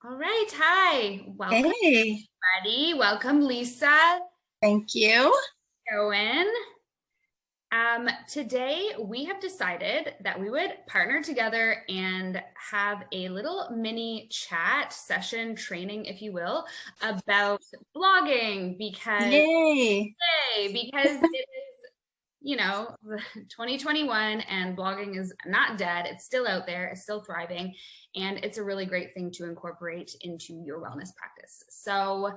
All right. Hi. Welcome, Hey, everybody. Welcome, Leesa. thank you. Going. Today, we have decided that we would partner together and have a little mini chat session training, if you will, about blogging Yay. because it is, 2021 and blogging is not dead. It's still out there. It's still thriving. And it's a really great thing to incorporate into your wellness practice. So,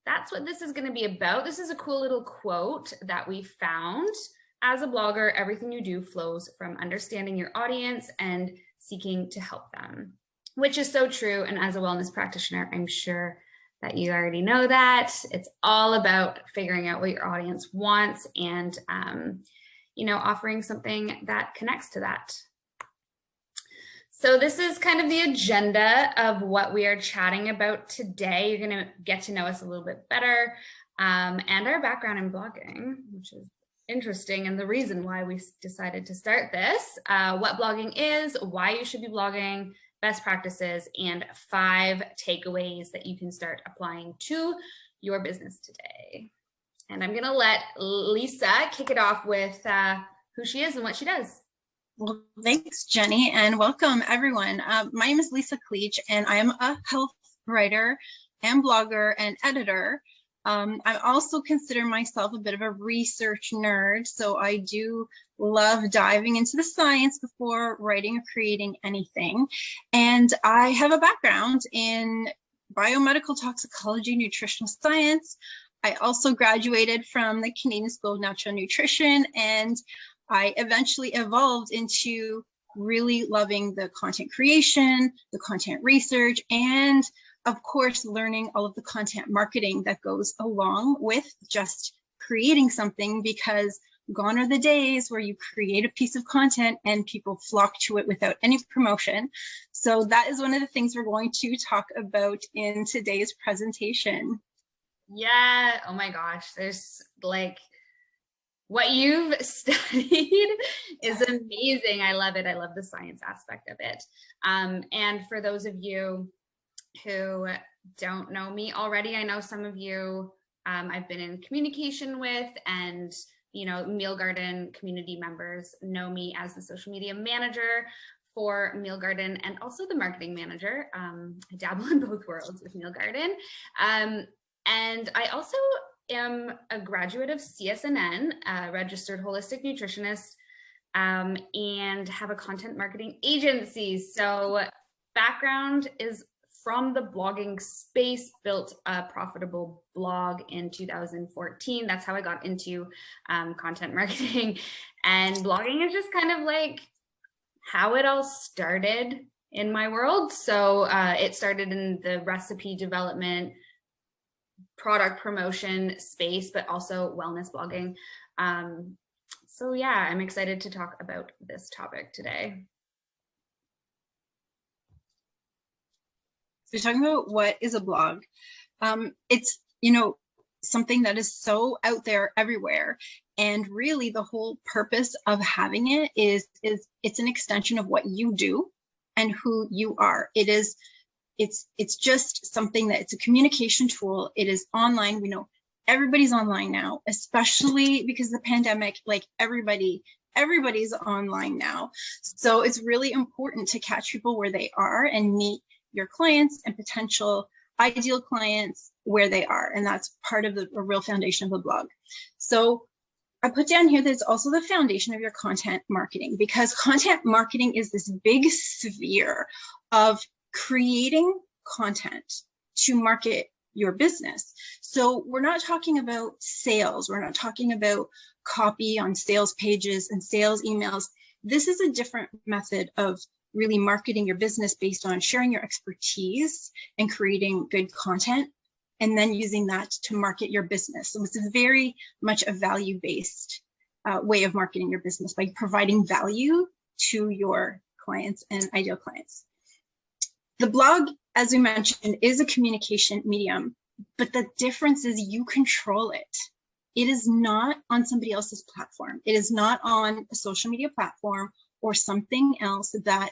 that's what this is going to be about. This is a cool little quote that we found. As a blogger, everything you do flows from understanding your audience and seeking to help them, which is so true. And as a wellness practitioner, I'm sure that you already know that. It's all about figuring out what your audience wants and, offering something that connects to that. So this is kind of the agenda of what we are chatting about today. You're going to get to know us a little bit better and our background in blogging, which is interesting, and the reason why we decided to start this, what blogging is, why you should be blogging, best practices, and 5 takeaways that you can start applying to your business today. And I'm going to let Leesa kick it off with who she is and what she does. Well, thanks, Jenny, and welcome, everyone. My name is Leesa Klich, and I am a health writer and blogger and editor. I also consider myself a bit of a research nerd, so I do love diving into the science before writing or creating anything. And I have a background in biomedical toxicology, nutritional science. I also graduated from the Canadian School of Natural Nutrition, and I eventually evolved into really loving the content creation, the content research, and of course, learning all of the content marketing that goes along with just creating something, because gone are the days where you create a piece of content and people flock to it without any promotion. So that is one of the things we're going to talk about in today's presentation. Yeah. Oh my gosh. There's what you've studied is amazing. I love it. I love the science aspect of it. And for those of you who don't know me already, I know some of you I've been in communication with, and Meal Garden community members know me as the social media manager for Meal Garden and also the marketing manager. I dabble in both worlds with Meal Garden. And I also am a graduate of CSNN, a registered holistic nutritionist, and have a content marketing agency. So background is from the blogging space, built a profitable blog in 2014. That's how I got into content marketing. And blogging is just kind of like how it all started in my world. So it started in the recipe development, product promotion space, but also wellness blogging. So yeah, I'm excited to talk about this topic today. So you're talking about what is a blog. It's, something that is so out there everywhere. And really the whole purpose of having it is it's an extension of what you do and who you are. It's just something that it's a communication tool. It is online. We know everybody's online now, especially because of the pandemic, like everybody's online now. So it's really important to catch people where they are and meet your clients and potential ideal clients where they are. And that's part of the real foundation of a blog. So I put down here that it's also the foundation of your content marketing, because content marketing is this big sphere of creating content to market your business. So we're not talking about sales. We're not talking about copy on sales pages and sales emails. This is a different method of really marketing your business based on sharing your expertise and creating good content, and then using that to market your business. So it's very much a value-based way of marketing your business, by providing value to your clients and ideal clients. The blog, as we mentioned, is a communication medium, but the difference is you control it. It is not on somebody else's platform. It is not on a social media platform or something else that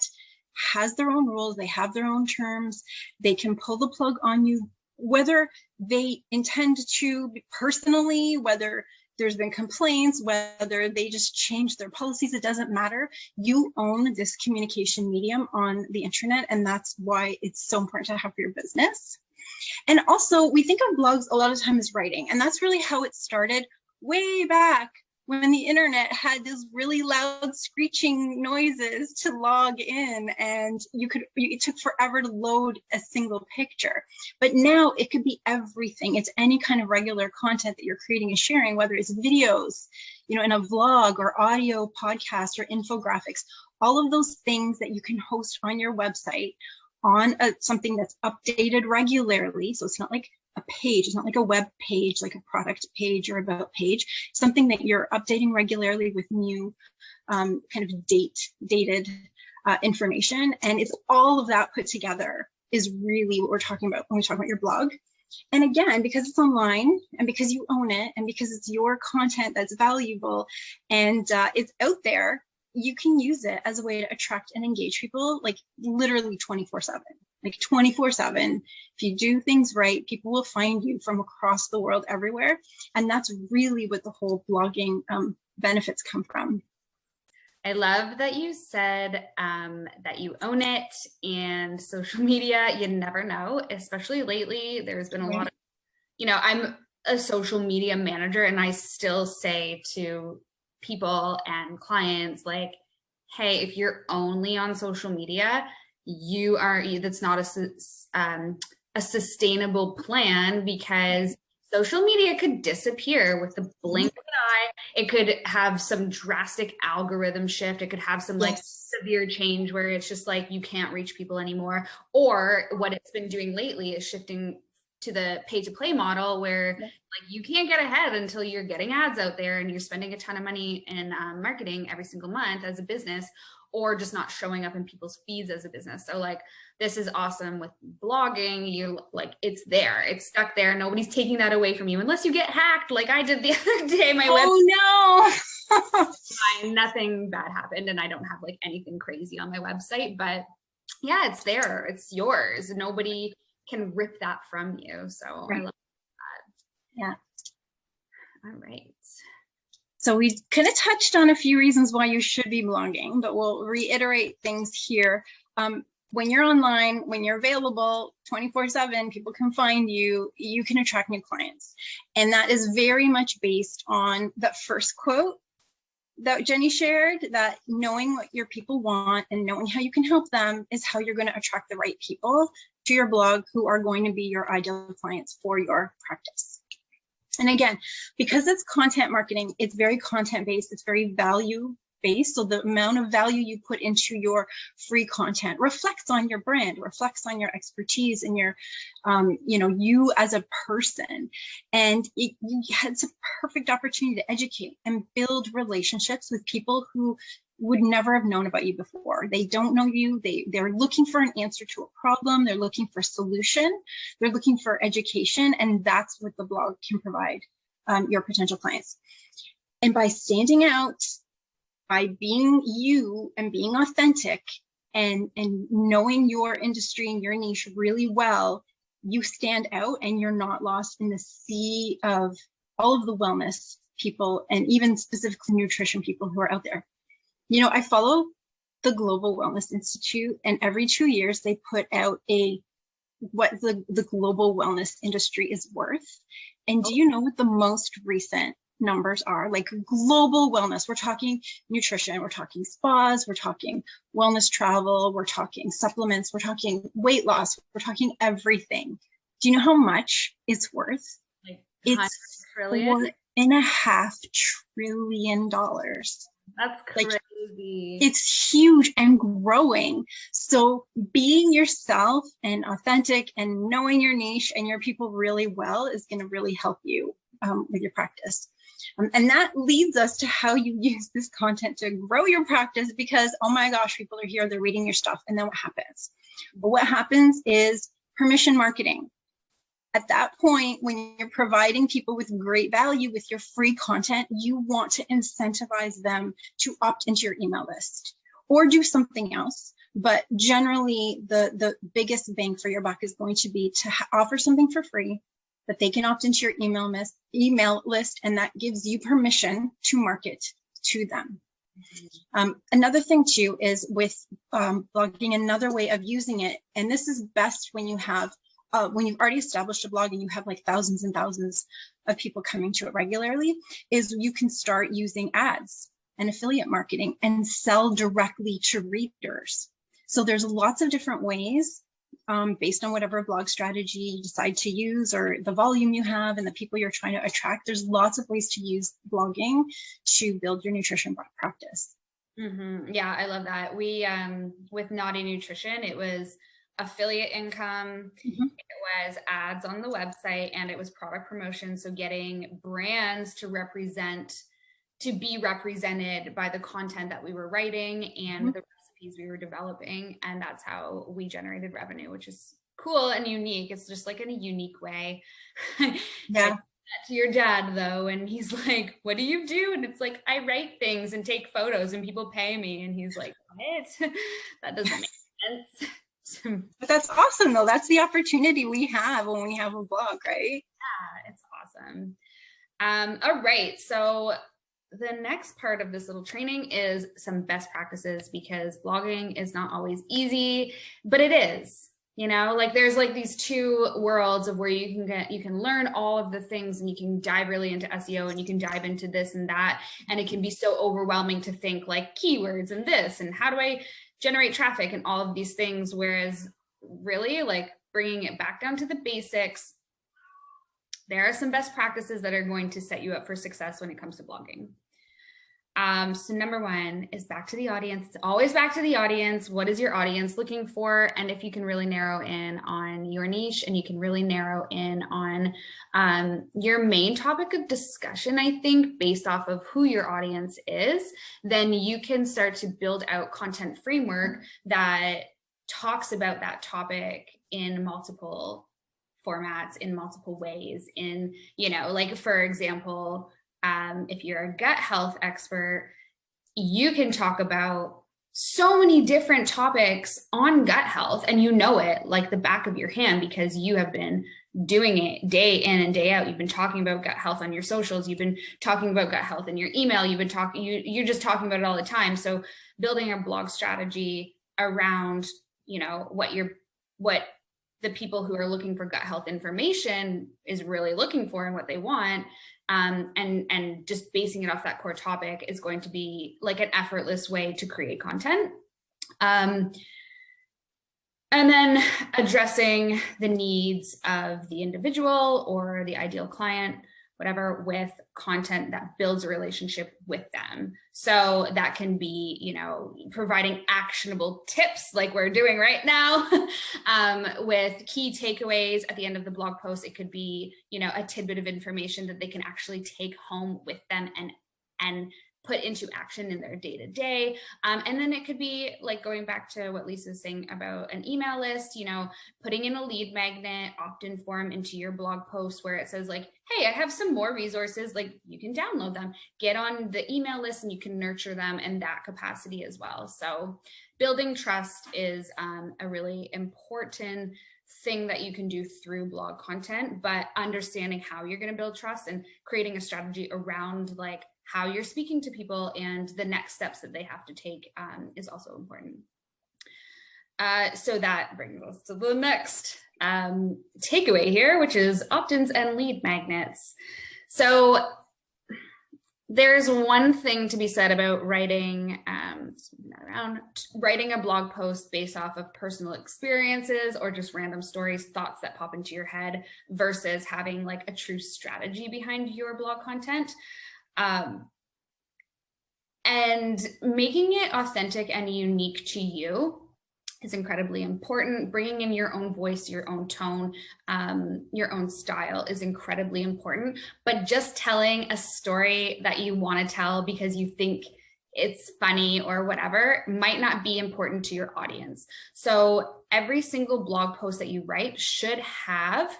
has their own rules. They have their own terms. They can pull the plug on you, whether they intend to personally, whether there's been complaints, whether they just change their policies, it doesn't matter. You own this communication medium on the internet, and that's why it's so important to have for your business. And also, we think of blogs a lot of times as writing, and that's really how it started way back when the internet had these really loud screeching noises to log in, and it took forever to load a single picture. But now it could be everything. It's any kind of regular content that you're creating and sharing, whether it's videos, in a vlog or audio podcast or infographics, all of those things that you can host on your website on something that's updated regularly. So it's not like a page, it's not like a web page, like a product page or about page, something that you're updating regularly with new kind of dated information. And it's all of that put together is really what we're talking about when we talk about your blog. And again, because it's online and because you own it and because it's your content that's valuable and it's out there, you can use it as a way to attract and engage people, like literally 24/7. Like 24/7. If you do things right, people will find you from across the world everywhere. And that's really what the whole blogging benefits come from. I love that you said that you own it, and social media, you never know, especially lately. There's been a lot of, I'm a social media manager, and I still say to people and clients, like, hey, if you're only on social media, that's not a sustainable plan, because social media could disappear with the blink of an eye. It could have some drastic algorithm shift. It could have some severe change where it's just like you can't reach people anymore. Or what it's been doing lately is shifting to the pay to play model, where like you can't get ahead until you're getting ads out there and you're spending a ton of money in marketing every single month as a business, or just not showing up in people's feeds as a business. So like, this is awesome with blogging. You like, it's there, it's stuck there. Nobody's taking that away from you unless you get hacked like I did the other day. My website, nothing bad happened, and I don't have like anything crazy on my website, but yeah, it's there, it's yours. Nobody can rip that from you. So I love that. Yeah. All right. So we kind of touched on a few reasons why you should be blogging, but we'll reiterate things here. When you're online, when you're available 24/7, people can find you, you can attract new clients. And that is very much based on that first quote that Jenni shared, that knowing what your people want and knowing how you can help them is how you're going to attract the right people to your blog who are going to be your ideal clients for your practice. And again, because it's content marketing, it's very content based, it's very value based. So the amount of value you put into your free content reflects on your brand, reflects on your expertise and your, you as a person. And it's a perfect opportunity to educate and build relationships with people who would never have known about you before. They don't know you. They're looking for an answer to a problem. They're looking for a solution. They're looking for education. And that's what the blog can provide your potential clients. And by standing out, by being you and being authentic and knowing your industry and your niche really well, you stand out and you're not lost in the sea of all of the wellness people and even specifically nutrition people who are out there. I follow the Global Wellness Institute, and every 2 years they put out what the global wellness industry is worth. And do you know what the most recent numbers are? Like global wellness, we're talking nutrition, we're talking spas, we're talking wellness travel, we're talking supplements, we're talking weight loss, we're talking everything. Do you know how much it's worth? Like it's $4.5 trillion. That's crazy. It's huge and growing. So being yourself and authentic and knowing your niche and your people really well is going to really help you with your practice. And that leads us to how you use this content to grow your practice, because, oh my gosh, people are here, they're reading your stuff. And then what happens? Well, what happens is permission marketing. At that point, when you're providing people with great value with your free content, you want to incentivize them to opt into your email list or do something else. But generally, the biggest bang for your buck is going to be to offer something for free that they can opt into your email list, and that gives you permission to market to them. Another thing too is with blogging, another way of using it, and this is best when you have when you've already established a blog and you have like thousands and thousands of people coming to it regularly, is you can start using ads and affiliate marketing and sell directly to readers. So there's lots of different ways based on whatever blog strategy you decide to use or the volume you have and the people you're trying to attract. There's lots of ways to use blogging to build your nutrition practice. Mm-hmm. Yeah, I love that. We, with Naughty Nutrition, it was affiliate income, Mm-hmm. it was ads on the website, and it was product promotion. So getting brands to be represented by the content that we were writing and Mm-hmm. the recipes we were developing. And that's how we generated revenue, which is cool and unique. It's just like in a unique way. Yeah. To your dad though, and he's like, what do you do? And it's like, I write things and take photos and people pay me. And he's like, what? That doesn't make sense. But that's awesome though. That's the opportunity we have when we have a blog, right? Yeah, it's awesome. All right, so the next part of this little training is some best practices, because blogging is not always easy, but it is. You know, like there's like these two worlds of where you can learn all of the things and you can dive really into SEO and you can dive into this and that. And it can be so overwhelming to think like keywords and this, and how do I generate traffic and all of these things. Whereas really like bringing it back down to the basics, there are some best practices that are going to set you up for success when it comes to blogging. So number one is back to the audience. It's always back to the audience. What is your audience looking for? And if you can really narrow in on your niche and you can really narrow in on your main topic of discussion, I think based off of who your audience is, then you can start to build out content framework that talks about that topic in multiple formats, in multiple ways, in, you know, like for example, if you're a gut health expert, you can talk about so many different topics on gut health, and you know it like the back of your hand because you have been doing it day in and day out. You've been talking about gut health on your socials. You've been talking about gut health in your email. You've been talking, you're just talking about it all the time. So building a blog strategy around, you know, what the people who are looking for gut health information is really looking for and what they want. And just basing it off that core topic is going to be like an effortless way to create content. And then addressing the needs of the individual or the ideal client, whatever, with content that builds a relationship with them. So that can be, you know, providing actionable tips like we're doing right now with key takeaways at the end of the blog post. It could be, you know, a tidbit of information that they can actually take home with them and put into action in their day-to-day. And then it could be like going back to what Lisa's saying about an email list, you know, putting in a lead magnet opt-in form into your blog post where it says like, hey, I have some more resources, like you can download them, get on the email list and you can nurture them in that capacity as well. So building trust is a really important thing that you can do through blog content, but understanding how you're going to build trust and creating a strategy around like how you're speaking to people and the next steps that they have to take is also important. So that brings us to the next takeaway here, which is opt-ins and lead magnets. So there's one thing to be said about writing a blog post based off of personal experiences or just random stories, thoughts that pop into your head versus having like a true strategy behind your blog content. And making it authentic and unique to you is incredibly important. Bringing in your own voice, your own tone, your own style is incredibly important. But just telling a story that you want to tell because you think it's funny or whatever might not be important to your audience. So every single blog post that you write should have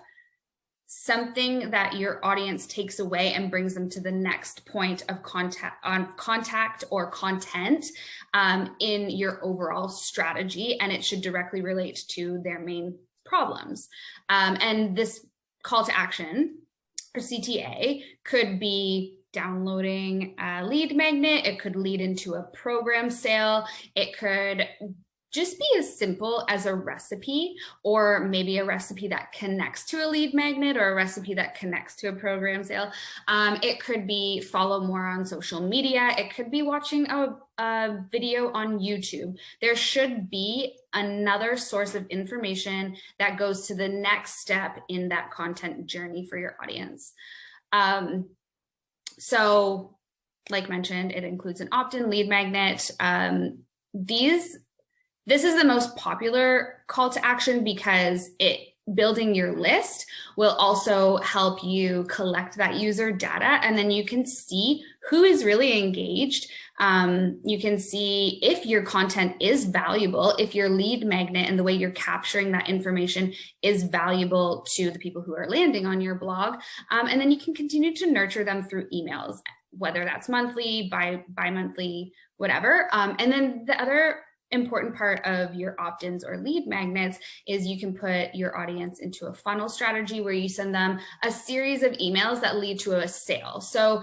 something that your audience takes away and brings them to the next point of contact or content in your overall strategy, and it should directly relate to their main problems. And this call to action, or CTA, could be downloading a lead magnet, it could lead into a program sale, it could just be as simple as a recipe, or maybe a recipe that connects to a lead magnet, or a recipe that connects to a program sale. It could be follow more on social media. It could be watching a video on YouTube. There should be another source of information that goes to the next step in that content journey for your audience. So like mentioned, it includes an opt-in lead magnet. This is the most popular call to action because building your list will also help you collect that user data, and then you can see who is really engaged. You can see if your content is valuable, if your lead magnet and the way you're capturing that information is valuable to the people who are landing on your blog. And then you can continue to nurture them through emails, whether that's monthly, bi-monthly, whatever. And then the other important part of your opt-ins or lead magnets is you can put your audience into a funnel strategy where you send them a series of emails that lead to a sale. So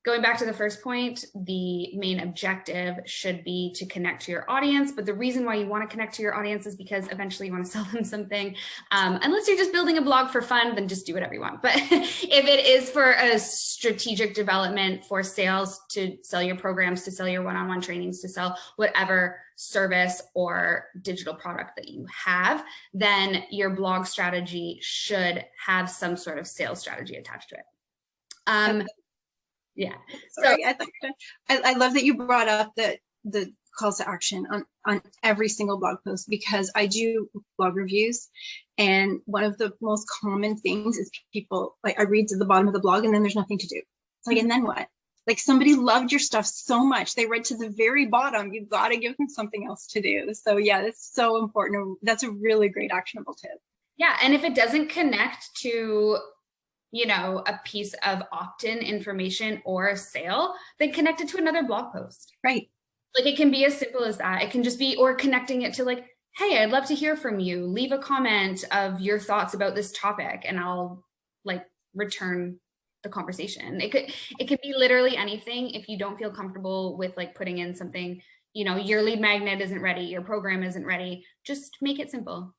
going back to the first point, the main objective should be to connect to your audience, but the reason why you want to connect to your audience is because eventually you want to sell them something. Unless you're just building a blog for fun, then just do whatever you want. But if it is for a strategic development for sales, to sell your programs, to sell your one-on-one trainings, to sell whatever service or digital product that you have, then your blog strategy should have some sort of sales strategy attached to it. Yeah. Sorry, I love that you brought up the calls to action on every single blog post, because I do blog reviews, and one of the most common things is people, like, I read to the bottom of the blog and then there's nothing to do. It's like, and then what? Like, somebody loved your stuff so much, they read to the very bottom. You've got to give them something else to do. So yeah, it's so important. That's a really great actionable tip. Yeah, and if it doesn't connect to, you know, a piece of opt-in information or a sale, then connect it to another blog post. Right. Like, it can be as simple as that. It can just be, or connecting it to, like, hey, I'd love to hear from you. Leave a comment of your thoughts about this topic and I'll, like, return the conversation. It could be literally anything. If you don't feel comfortable with, like, putting in something, you know, your lead magnet isn't ready, your program isn't ready, just make it simple.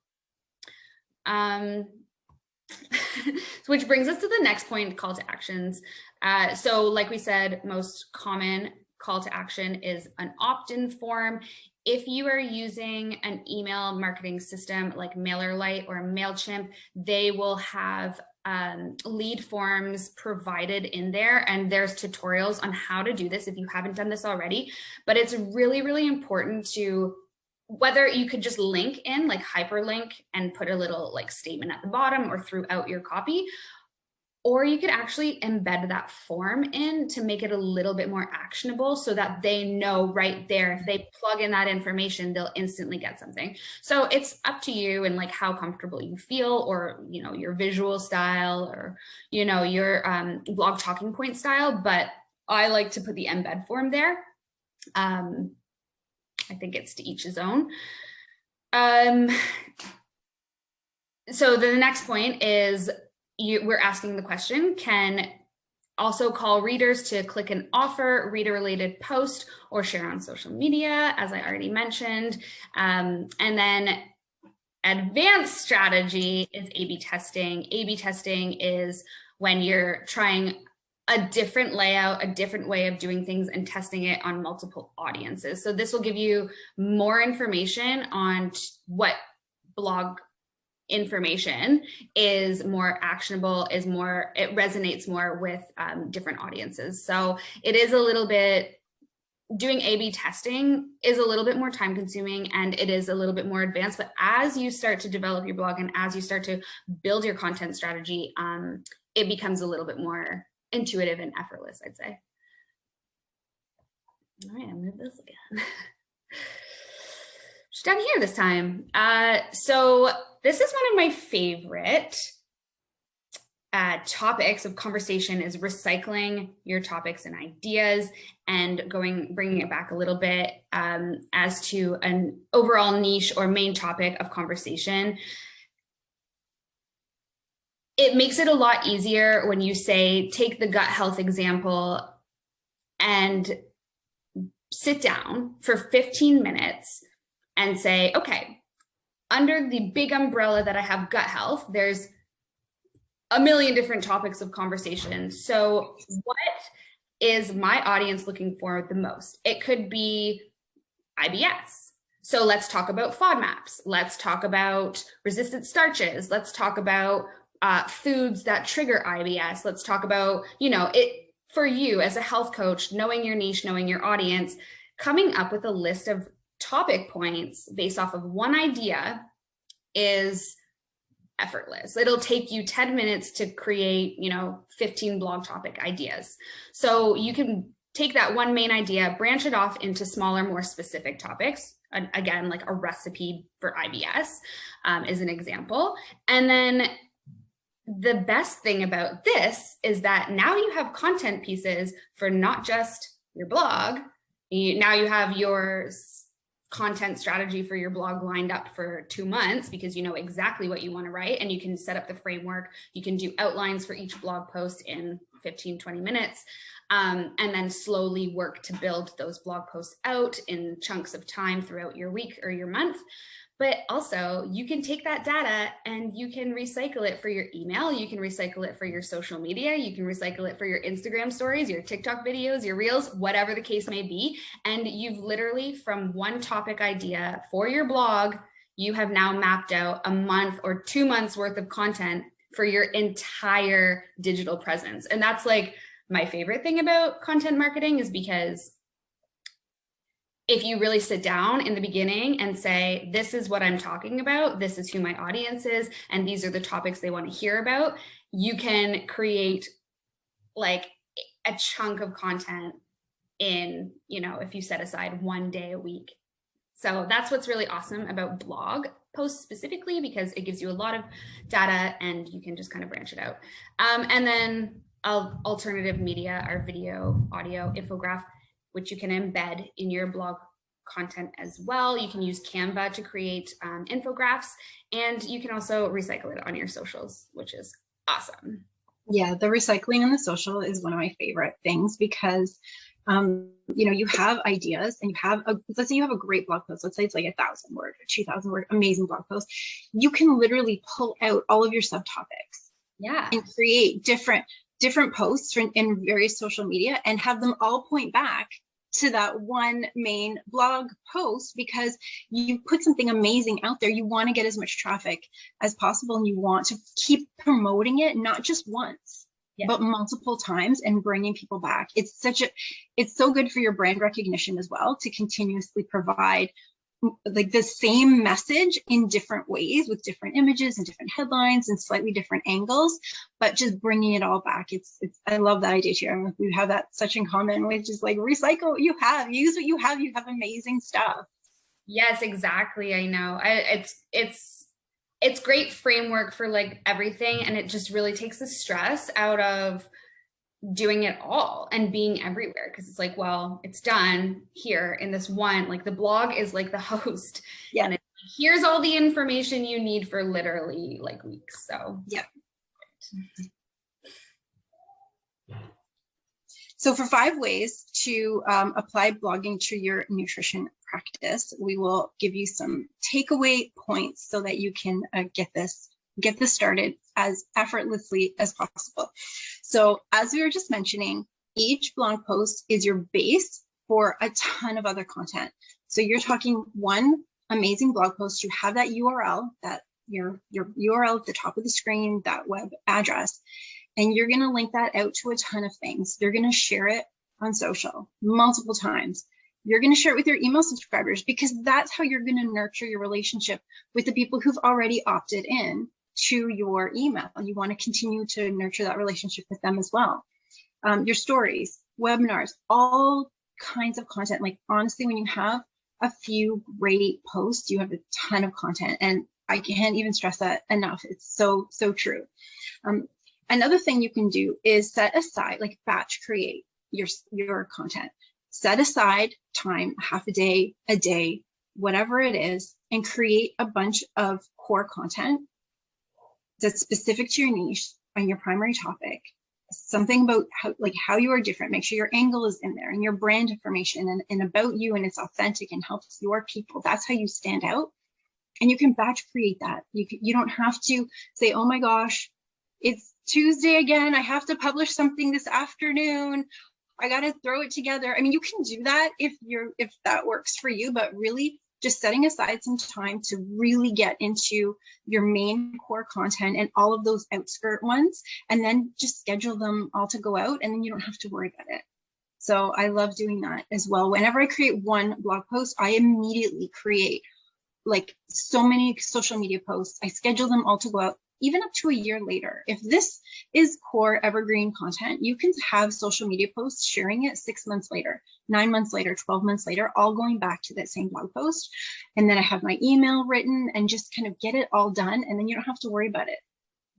Which brings us to the next point, call to actions. So like we said, most common call to action is an opt-in form. If you are using an email marketing system like MailerLite or MailChimp, they will have lead forms provided in there, and there's tutorials on how to do this if you haven't done this already. But it's really, really important to, whether you could just link in, like hyperlink and put a little, like, statement at the bottom or throughout your copy, or you could actually embed that form in to make it a little bit more actionable so that they know right there, if they plug in that information, they'll instantly get something. So it's up to you and, like, how comfortable you feel, or, you know, your visual style, or, you know, your blog talking point style. But I like to put the embed form there. I think it's to each his own. So the next point is, we're asking the question, can also call readers to click an offer, read a related post, or share on social media, as I already mentioned. And then advanced strategy is A/B testing. A/B testing is when you're trying a different layout, a different way of doing things, and testing it on multiple audiences. So this will give you more information on what blog information is more actionable, it resonates more with different audiences. So it is a little bit, doing A/B testing is a little bit more time consuming, and it is a little bit more advanced. But as you start to develop your blog and as you start to build your content strategy, it becomes a little bit more intuitive and effortless, I'd say. All right, I'll move this again. She's down here this time. So this is one of my favorite topics of conversation is recycling your topics and ideas and bringing it back a little bit as to an overall niche or main topic of conversation. It makes it a lot easier when you say, take the gut health example and sit down for 15 minutes and say, okay, under the big umbrella that I have gut health, there's a million different topics of conversation. So what is my audience looking for the most? It could be IBS. So let's talk about FODMAPs. Let's talk about resistant starches. Let's talk about foods that trigger IBS. Let's talk about, it for you as a health coach, knowing your niche, knowing your audience, coming up with a list of topic points based off of one idea is effortless. It'll take you 10 minutes to create, 15 blog topic ideas. So you can take that one main idea, branch it off into smaller, more specific topics. Again, like a recipe for IBS is an example. And then the best thing about this is that now you have content pieces for not just your blog. Now you have your content strategy for your blog lined up for 2 months because you know exactly what you want to write, and you can set up the framework. You can do outlines for each blog post in 15, 20 minutes, and then slowly work to build those blog posts out in chunks of time throughout your week or your month. But also you can take that data and you can recycle it for your email. You can recycle it for your social media. You can recycle it for your Instagram stories, your TikTok videos, your reels, whatever the case may be. And you've literally, from one topic idea for your blog, you have now mapped out a month or 2 months worth of content for your entire digital presence. And that's like my favorite thing about content marketing, is because if you really sit down in the beginning and say, this is what I'm talking about, this is who my audience is, and these are the topics they want to hear about, you can create like a chunk of content in, if you set aside 1 day a week. So that's what's really awesome about blog posts specifically, because it gives you a lot of data and you can just kind of branch it out. And then alternative media, our video, audio, infographic, which you can embed in your blog content as well. You can use Canva to create infographics, and you can also recycle it on your socials, which is awesome. Yeah, the recycling on the social is one of my favorite things because, you have ideas and you have, let's say you have a great blog post. Let's say it's like 1,000 word or 2,000 word, amazing blog post. You can literally pull out all of your subtopics, and create different posts in various social media and have them all point back to that one main blog post, because you put something amazing out there. You want to get as much traffic as possible, and you want to keep promoting it, not just once, but multiple times, and bringing people back. It's so good for your brand recognition as well, to continuously provide like the same message in different ways, with different images and different headlines and slightly different angles, but just bringing it all back. I love that idea too. We have that such in common, which is like, recycle what you have, use what you have amazing stuff. Yes, exactly. I know. It's great framework for like everything, and it just really takes the stress out of doing it all and being everywhere, because it's like, well, it's done here in this one, like the blog is like the host, and here's all the information you need for literally like weeks. So So for 5 ways to apply blogging to your nutrition practice, we will give you some takeaway points so that you can get this started as effortlessly as possible. So as we were just mentioning, each blog post is your base for a ton of other content. So you're talking one amazing blog post, you have that URL, that your URL at the top of the screen, that web address, and you're going to link that out to a ton of things. You're going to share it on social multiple times. You're going to share it with your email subscribers, because that's how you're going to nurture your relationship with the people who've already opted in to your email. You want to continue to nurture that relationship with them as well. Your stories, webinars, all kinds of content. Like honestly, when you have a few great posts, you have a ton of content, and I can't even stress that enough. It's so true. Another thing you can do is set aside, like batch create your content. Set aside time, half a day, whatever it is, and create a bunch of core content that's specific to your niche on your primary topic. Something about how you are different. Make sure your angle is in there and your brand information and about you, and it's authentic and helps your people. That's how you stand out. And you can batch create that. You don't have to say, oh my gosh, it's Tuesday again. I have to publish something this afternoon. I got to throw it together. I mean, you can do that if that works for you, but really just setting aside some time to really get into your main core content and all of those outskirt ones, and then just schedule them all to go out, and then you don't have to worry about it. So I love doing that as well. Whenever I create one blog post, I immediately create like so many social media posts. I schedule them all to go out, even up to a year later. If this is core evergreen content, you can have social media posts sharing it 6 months later, 9 months later, 12 months later, all going back to that same blog post. And then I have my email written and just kind of get it all done. And then you don't have to worry about it.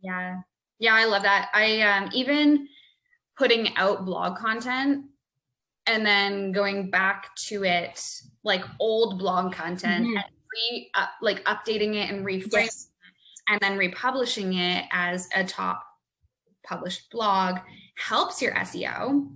Yeah. Yeah, I love that. I even putting out blog content and then going back to it, like old blog content, and like updating it and reframing it, and then republishing it as a top published blog helps your SEO.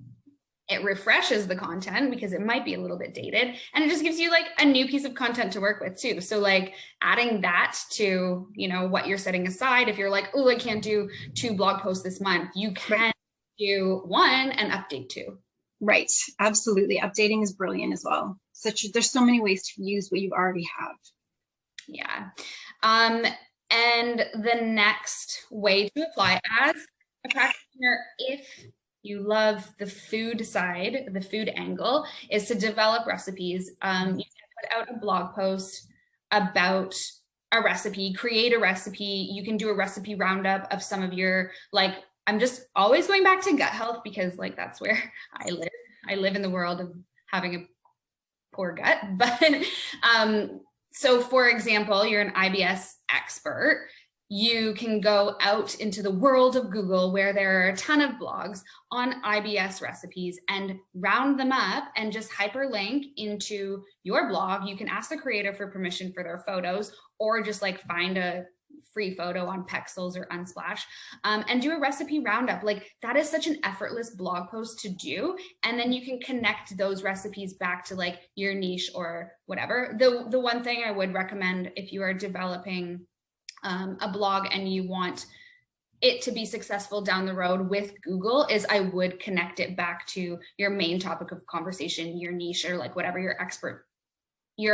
It refreshes the content because it might be a little bit dated, and it just gives you like a new piece of content to work with too. So like adding that to, you know, what you're setting aside. If you're like, oh, I can't do 2 blog posts this month, you can do 1 and update 2. Right. Absolutely. Updating is brilliant as well. There's so many ways to use what you already have. Yeah. And the next way to apply as a practitioner, if you love the food side, the food angle, is to develop recipes. You can put out a blog post about a recipe, create a recipe. You can do a recipe roundup of some of your, like, I'm just always going back to gut health because like that's where I live. I live in the world of having a poor gut. But so for example, you're an IBS expert. You can go out into the world of Google where there are a ton of blogs on IBS recipes and round them up and just hyperlink into your blog. You can ask the creator for permission for their photos, or just like find a free photo on Pexels or Unsplash, and do a recipe roundup. Like that is such an effortless blog post to do. And then you can connect those recipes back to like your niche or whatever. The one thing I would recommend if you are developing a blog and you want it to be successful down the road with Google is I would connect it back to your main topic of conversation, your niche, or like whatever you're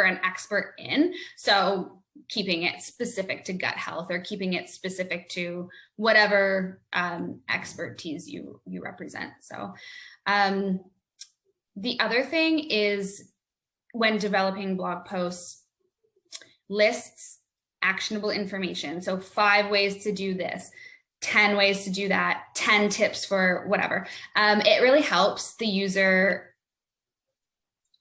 an expert in. So keeping it specific to gut health, or keeping it specific to whatever expertise you represent. So the other thing is when developing blog posts, lists actionable information. So 5 ways to do this, 10 ways to do that, 10 tips for whatever. It really helps the user.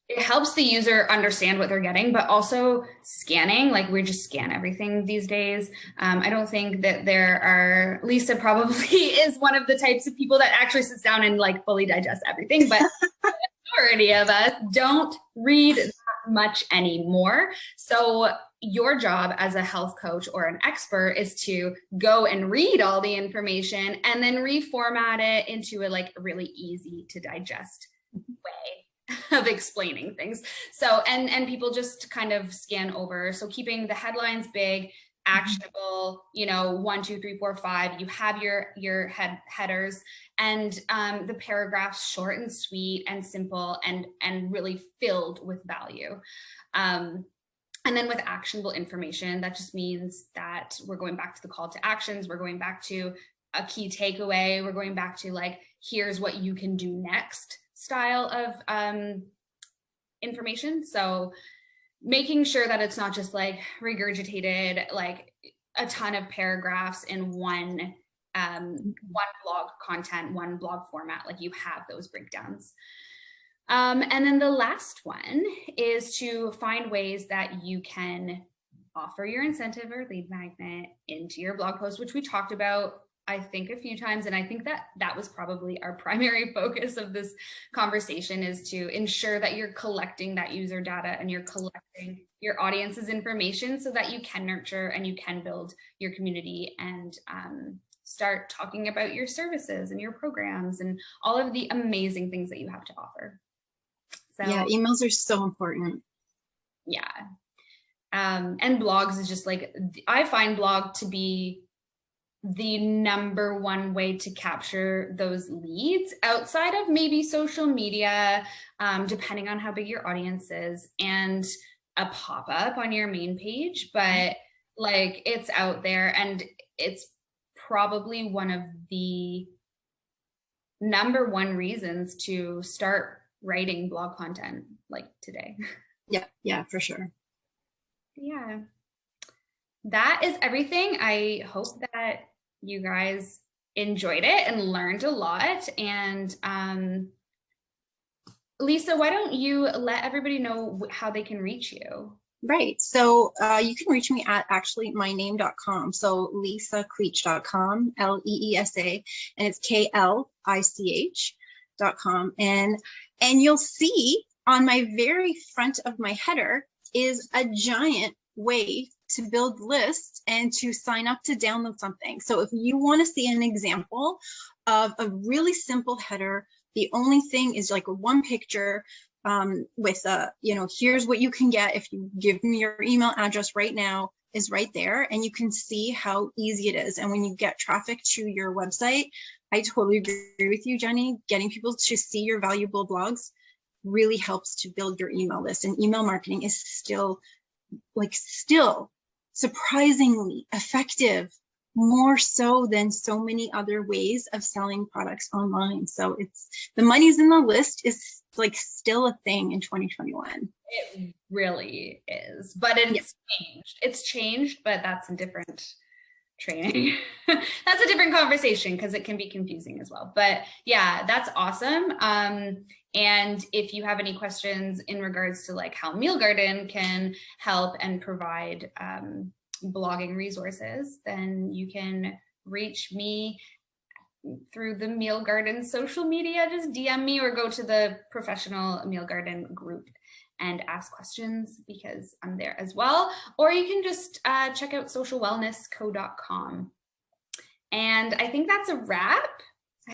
It helps the user understand what they're getting, but also scanning, like we just scan everything these days. I don't think that there are, Leesa probably is one of the types of people that actually sits down and like fully digests everything, but the majority of us don't read that much anymore. So your job as a health coach or an expert is to go and read all the information and then reformat it into a like really easy to digest way of explaining things. So, and people just kind of scan over. So keeping the headlines big, actionable, you know, 1, 2, 3, 4, 5, you have your headers, and the paragraphs short and sweet and simple and really filled with value. And then with actionable information, that just means that we're going back to the call to actions. We're going back to a key takeaway. We're going back to like, here's what you can do next style of information. So making sure that it's not just like regurgitated, like a ton of paragraphs in one blog content, one blog format, like you have those breakdowns. And then the last one is to find ways that you can offer your incentive or lead magnet into your blog post, which we talked about I think, a few times, and I think that that was probably our primary focus of this conversation, is to ensure that you're collecting that user data and you're collecting your audience's information so that you can nurture and you can build your community and start talking about your services and your programs and all of the amazing things that you have to offer. So yeah, emails are so important. Yeah. And blogs is just like, I find blog to be the number one way to capture those leads outside of maybe social media, depending on how big your audience is, and a pop-up on your main page. But like, it's out there, and it's probably one of the number one reasons to start writing blog content like today. Yeah, for sure. Yeah, that is everything. I hope that you guys enjoyed it and learned a lot. And Leesa, why don't you let everybody know how they can reach you? Right. So you can reach me at actually myname.com. So leesaklich.com, Leesa, and it's KLICH.com. And you'll see on my very front of my header is a giant way to build lists and to sign up to download something. So if you want to see an example of a really simple header, the only thing is like one picture with here's what you can get if you give me your email address right now, is right there, and you can see how easy it is. And when you get traffic to your website, I totally agree with you, Jenni. Getting people to see your valuable blogs really helps to build your email list. And email marketing is still surprisingly effective, more so than so many other ways of selling products online. So the money's in the list is like still a thing in 2021. It really is, but it's changed. It's changed, but that's a different training. That's a different conversation because it can be confusing as well. But yeah, that's awesome. And if you have any questions in regards to like how Meal Garden can help and provide blogging resources, then you can reach me through the Meal Garden social media. Just DM me or go to the professional Meal Garden group and ask questions because I'm there as well. Or you can just check out socialwellnessco.com. And I think that's a wrap.